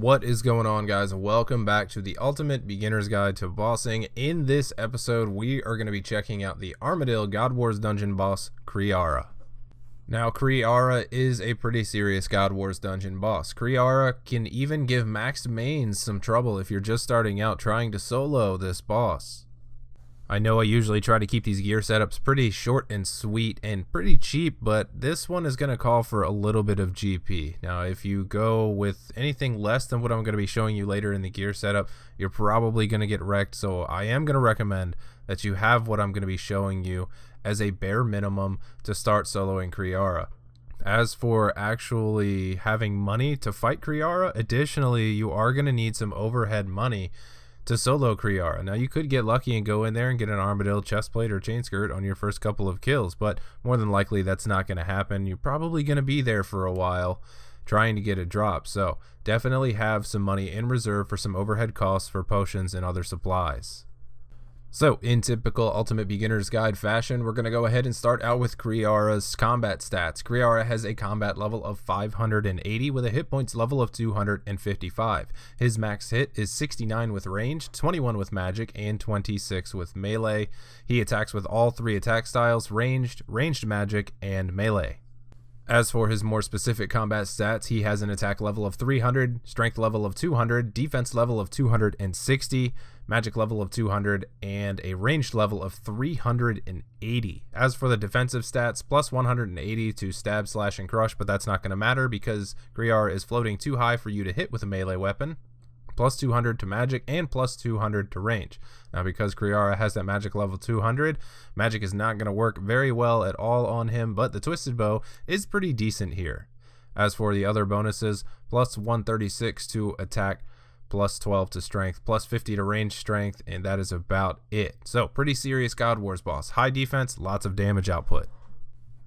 What is going on, guys? Welcome back to the Ultimate Beginner's Guide to Bossing. In this episode, we are going to be checking out the Armadyl God Wars dungeon boss, Kriara. Now, Kriara is a pretty serious God Wars dungeon boss. Kriara can even give maxed mains some trouble if you're just starting out trying to solo this boss. I know I usually try to keep these gear setups pretty short and sweet and pretty cheap, but this one is going to call for a little bit of GP. Now, if you go with anything less than what I'm going to be showing you later in the gear setup, you're probably going to get wrecked, so I am going to recommend that you have what I'm going to be showing you as a bare minimum to start soloing Kriara. As for actually having money to fight Kriara, additionally, you are going to need some overhead money to solo Kriara. Now, you could get lucky and go in there and get an Armadyl chestplate or chain skirt on your first couple of kills, but more than likely that's not going to happen. You're probably going to be there for a while trying to get a drop, so definitely have some money in reserve for some overhead costs for potions and other supplies. So, in typical Ultimate Beginner's Guide fashion, we're going to go ahead and start out with Kriara's combat stats. Kriara has a combat level of 580 with a hit points level of 255. His max hit is 69 with range, 21 with magic, and 26 with melee. He attacks with all three attack styles, ranged magic, and melee. As for his more specific combat stats, he has an attack level of 300, strength level of 200, defense level of 260, magic level of 200, and a ranged level of 380. As for the defensive stats, plus 180 to stab, slash, and crush, but that's not going to matter because Kriara is floating too high for you to hit with a melee weapon. Plus 200 to magic, and plus 200 to range. Now, because Kriara has that magic level 200, magic is not going to work very well at all on him, but the Twisted Bow is pretty decent here. As for the other bonuses, plus 136 to attack, plus 12 to strength, plus 50 to range strength, and that is about it. So, pretty serious God Wars boss. High defense, lots of damage output.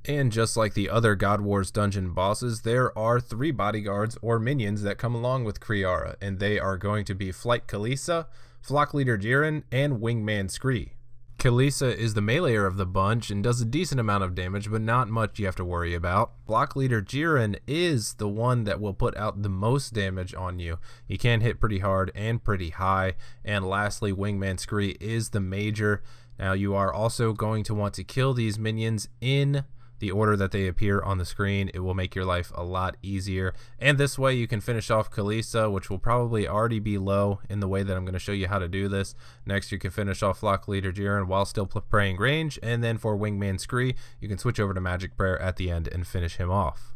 And just like the other God Wars dungeon bosses, there are 3 bodyguards or minions that come along with Kriara, and they are going to be Flight Kalisa, Flock Leader Jiren, and Wingman Scree. Kalisa is the meleeer of the bunch and does a decent amount of damage, but not much you have to worry about. Flock Leader Jiren is the one that will put out the most damage on you. He can hit pretty hard and pretty high. And lastly, Wingman Scree is the major. Now, you are also going to want to kill these minions in the order that they appear on the screen. It will make your life a lot easier, and this way you can finish off Kalisa, which will probably already be low in the way that I'm going to show you how to do this. Next, you can finish off Flock Leader Jiren while still praying range, and then for Wingman Scree, you can switch over to Magic Prayer at the end and finish him off.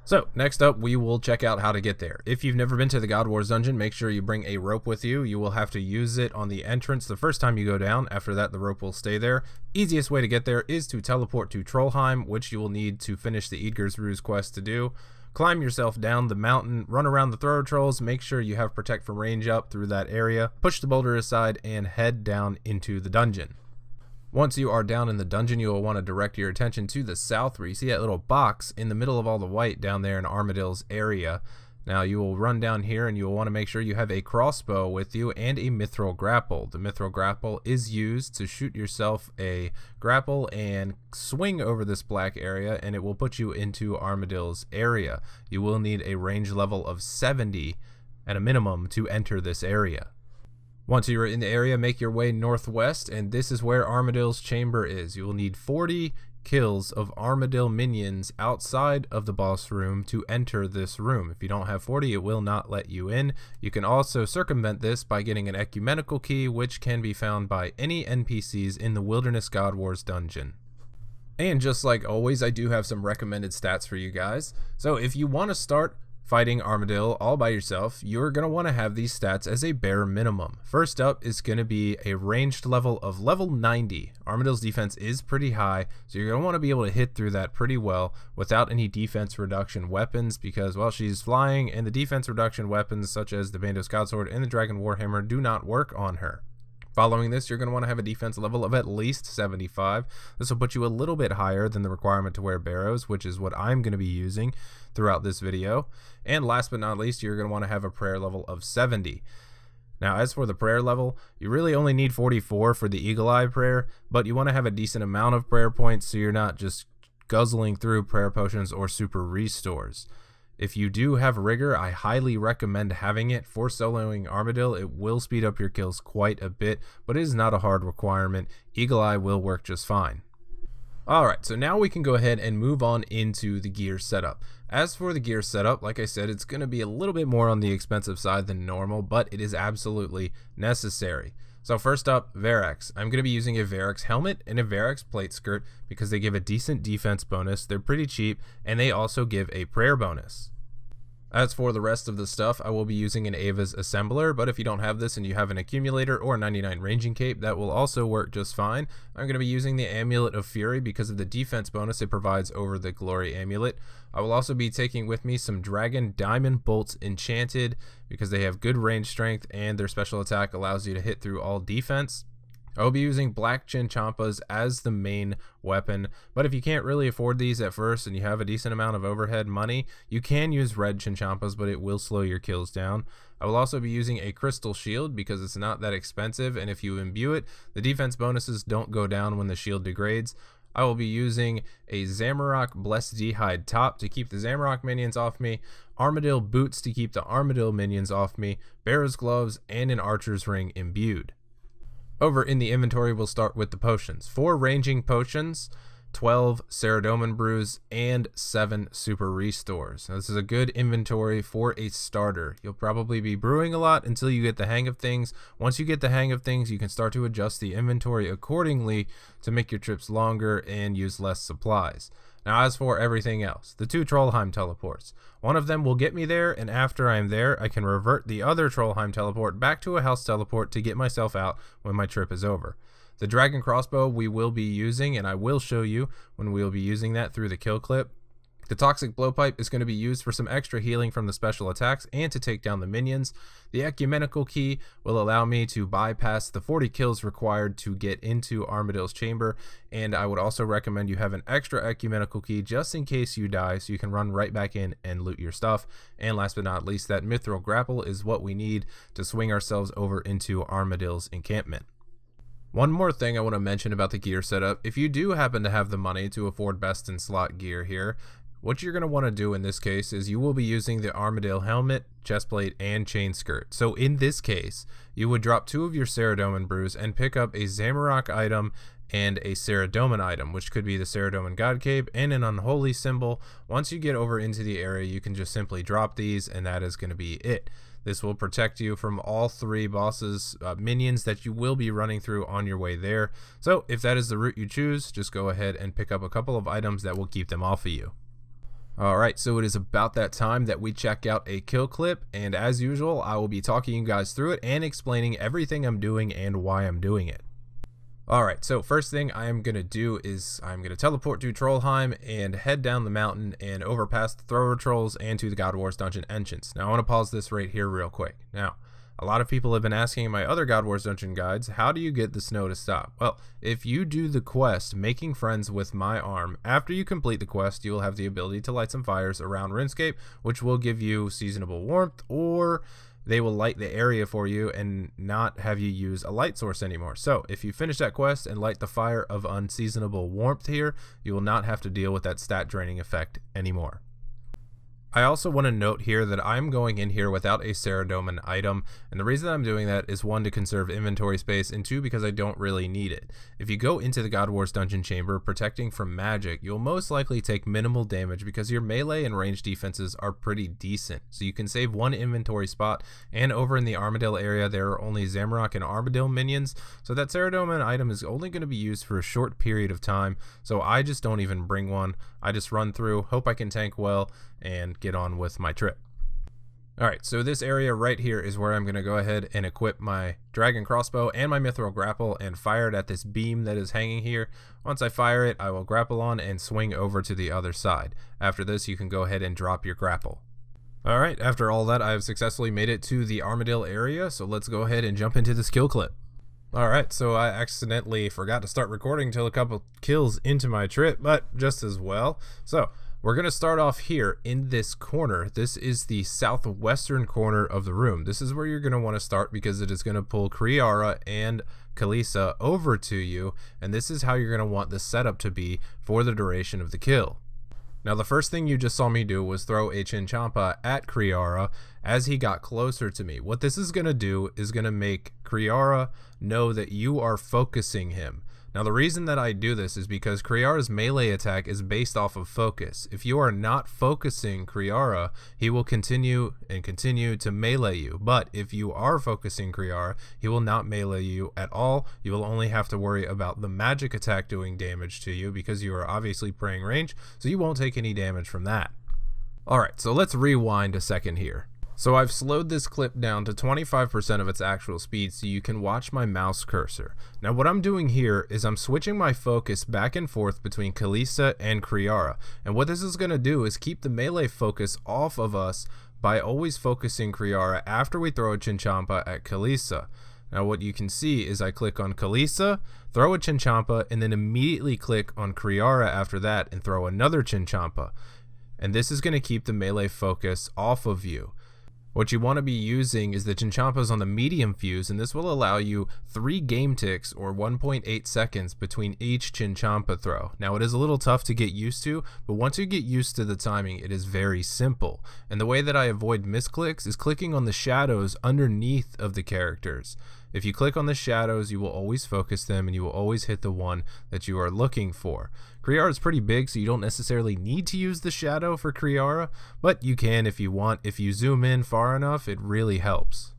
So, next up, we will check out how to get there. If you've never been to the God Wars dungeon, make sure you bring a rope with you. You will have to use it on the entrance the first time you go down. After that, the rope will stay there. Easiest way to get there is to teleport to Trollheim, which you will need to finish the Eadgar's Ruse quest to do. Climb yourself down the mountain, run around the thrower trolls, make sure you have Protect from range up through that area, push the boulder aside, and head down into the dungeon. Once you are down in the dungeon, you will want to direct your attention to the south, where you see that little box in the middle of all the white down there in Armadyl's area. Now, you will run down here and you will want to make sure you have a crossbow with you and a mithril grapple. The mithril grapple is used to shoot yourself a grapple and swing over this black area, and it will put you into Armadyl's area. You will need a range level of 70 at a minimum to enter this area. Once you're in the area, make your way northwest, and this is where Armadyl's chamber is. You will need 40 kills of Armadyl minions outside of the boss room to enter this room. If you don't have 40, it will not let you in. You can also circumvent this by getting an ecumenical key, which can be found by any NPCs in the Wilderness God Wars dungeon. And just like always, I do have some recommended stats for you guys. So if you want to start fighting Armadyl all by yourself, you're going to want to have these stats as a bare minimum. First up is going to be a ranged level of level 90. Armadyl's defense is pretty high, so you're going to want to be able to hit through that pretty well without any defense reduction weapons, because, well, she's flying, and the defense reduction weapons such as the Bandos Godsword and the Dragon Warhammer do not work on her. Following this, you're going to want to have a defense level of at least 75. This will put you a little bit higher than the requirement to wear barrows, which is what I'm going to be using throughout this video. And last but not least, you're going to want to have a prayer level of 70. Now, as for the prayer level, you really only need 44 for the Eagle Eye prayer, but you want to have a decent amount of prayer points so you're not just guzzling through prayer potions or super restores. If you do have Rigor, I highly recommend having it. For soloing Armadyl, it will speed up your kills quite a bit, but it is not a hard requirement. Eagle Eye will work just fine. Alright, so now we can go ahead and move on into the gear setup. As for the gear setup, like I said, it's going to be a little bit more on the expensive side than normal, but it is absolutely necessary. So first up, Verax. I'm going to be using a Verax helmet and a Verax plate skirt because they give a decent defense bonus, they're pretty cheap, and they also give a prayer bonus. As for the rest of the stuff, I will be using an Ava's Assembler, but if you don't have this and you have an Accumulator or a 99 Ranging Cape, that will also work just fine. I'm going to be using the Amulet of Fury because of the defense bonus it provides over the Glory Amulet. I will also be taking with me some Dragon Diamond Bolts Enchanted because they have good range strength and their special attack allows you to hit through all defense. I will be using black Chinchampas as the main weapon, but if you can't really afford these at first and you have a decent amount of overhead money, you can use red Chinchampas, but it will slow your kills down. I will also be using a Crystal Shield because it's not that expensive, and if you imbue it, the defense bonuses don't go down when the shield degrades. I will be using a Zamorak Blessed D'hide top to keep the Zamorak minions off me, Armadyl boots to keep the Armadyl minions off me, Barrow's gloves, and an Archer's ring imbued. Over in the inventory, we'll start with the potions. 4 ranging potions, 12 Ceradomin brews, and 7 super restores. Now, this is a good inventory for a starter. You'll probably be brewing a lot until you get the hang of things. Once you get the hang of things, you can start to adjust the inventory accordingly to make your trips longer and use less supplies. Now, as for everything else, the 2 Trollheim teleports. One of them will get me there, and after I am there, I can revert the other Trollheim teleport back to a house teleport to get myself out when my trip is over. The Dragon Crossbow we will be using, and I will show you when we will be using that through the kill clip. The Toxic Blowpipe is going to be used for some extra healing from the special attacks and to take down the minions. The Ecumenical Key will allow me to bypass the 40 kills required to get into Armadyl's chamber, and I would also recommend you have an extra Ecumenical Key just in case you die so you can run right back in and loot your stuff. And last but not least, that Mithril Grapple is what we need to swing ourselves over into Armadyl's encampment. One more thing I want to mention about the gear setup: if you do happen to have the money to afford best in slot gear here, what you're going to want to do in this case is you will be using the Armadyl helmet, chestplate, and chain skirt. So in this case, you would drop 2 of your Ceradomin brews and pick up a Zamorak item and a Ceradomin item, which could be the Ceradomin God Cape and an Unholy Symbol. Once you get over into the area, you can just simply drop these, and that is going to be it. This will protect you from all 3 bosses' minions that you will be running through on your way there. So if that is the route you choose, just go ahead and pick up a couple of items that will keep them off of you. Alright, so it is about that time that we check out a kill clip, and as usual, I will be talking you guys through it and explaining everything I'm doing and why I'm doing it. Alright, so first thing I am going to do is I'm going to teleport to Trollheim and head down the mountain and overpass the Thrower Trolls and to the God Wars Dungeon entrance. Now I want to pause this right here real quick. Now, a lot of people have been asking in my other God Wars Dungeon guides, how do you get the snow to stop? Well, if you do the quest, Making Friends with My Arm, after you complete the quest, you will have the ability to light some fires around RuneScape, which will give you seasonable warmth, or they will light the area for you and not have you use a light source anymore. So if you finish that quest and light the fire of unseasonable warmth here, you will not have to deal with that stat draining effect anymore. I also want to note here that I'm going in here without a Ceradomin item, and the reason I'm doing that is 1, to conserve inventory space, and 2, because I don't really need it. If you go into the God Wars Dungeon Chamber protecting from magic, you'll most likely take minimal damage because your melee and range defenses are pretty decent, so you can save 1 inventory spot. And over in the Armadyl area, there are only Zamorak and Armadyl minions, so that Ceradomin item is only going to be used for a short period of time, so I just don't even bring one. I just run through, hope I can tank well, and get on with my trip. Alright, so this area right here is where I'm going to go ahead and equip my Dragon Crossbow and my Mithril Grapple and fire it at this beam that is hanging here. Once I fire it, I will grapple on and swing over to the other side. After this, you can go ahead and drop your grapple. Alright, after all that, I have successfully made it to the Armadyl area, so let's go ahead and jump into this kill clip. Alright, so I accidentally forgot to start recording until a couple kills into my trip, but just as well. So we're going to start off here in this corner. This is the southwestern corner of the room. This is where you're going to want to start because it is going to pull Kriara and Kalisa over to you, and this is how you're going to want the setup to be for the duration of the kill. Now the first thing you just saw me do was throw a Chinchampa at Kriara as he got closer to me. What this is going to do is going to make Kriara know that you are focusing him. Now the reason that I do this is because Kriara's melee attack is based off of focus. If you are not focusing Kriara, he will continue to melee you. But if you are focusing Kriara, he will not melee you at all. You will only have to worry about the magic attack doing damage to you because you are obviously praying range, so you won't take any damage from that. Alright, so let's rewind a second here. So I've slowed this clip down to 25% of its actual speed so you can watch my mouse cursor. Now what I'm doing here is I'm switching my focus back and forth between Kalista and Kriara. And what this is going to do is keep the melee focus off of us by always focusing Kriara after we throw a Chinchampa at Kalista. Now what you can see is I click on Kalista, throw a Chinchampa, and then immediately click on Kriara after that and throw another Chinchampa. And this is going to keep the melee focus off of you. What you want to be using is the Chinchampas on the medium fuse, and this will allow you 3 game ticks or 1.8 seconds between each Chinchampa throw. Now it is a little tough to get used to, but once you get used to the timing, it is very simple. And the way that I avoid misclicks is clicking on the shadows underneath of the characters. If you click on the shadows, you will always focus them and you will always hit the one that you are looking for. Kriara is pretty big, so you don't necessarily need to use the shadow for Kriara, but you can if you want. If you zoom in far enough, it really helps.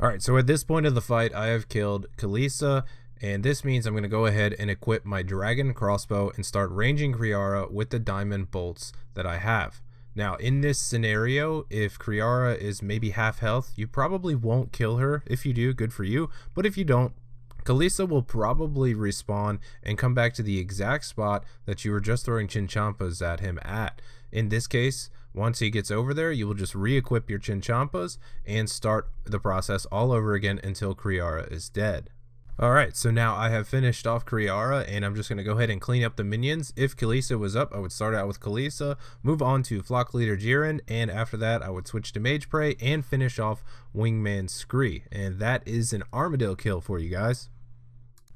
Alright, so at this point of the fight, I have killed Kalista, and this means I'm going to go ahead and equip my dragon crossbow and start ranging Kriara with the diamond bolts that I have. Now, in this scenario, if Kriara is maybe half health, you probably won't kill her. If you do, good for you. But if you don't, Kalista will probably respawn and come back to the exact spot that you were just throwing Chinchampas at him at. In this case, once he gets over there, you will just re-equip your Chinchampas and start the process all over again until Kriara is dead. Alright, so now I have finished off Kriara, and I'm just going to go ahead and clean up the minions. If Kalista was up, I would start out with Kalista, move on to Flock Leader Jiren, and after that I would switch to Mage Prey and finish off Wingman Scree. And that is an Armadyl kill for you guys.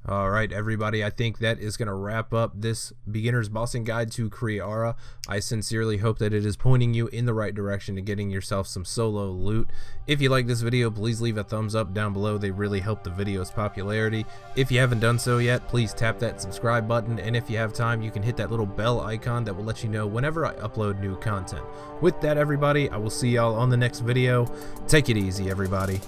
Alright everybody, I think that is going to wrap up this beginner's bossing guide to Kriara. I sincerely hope that it is pointing you in the right direction to getting yourself some solo loot. If you like this video, please leave a thumbs up down below. They really help the video's popularity. If you haven't done so yet, please tap that subscribe button, and if you have time, you can hit that little bell icon that will let you know whenever I upload new content. With that everybody, I will see y'all on the next video. Take it easy everybody.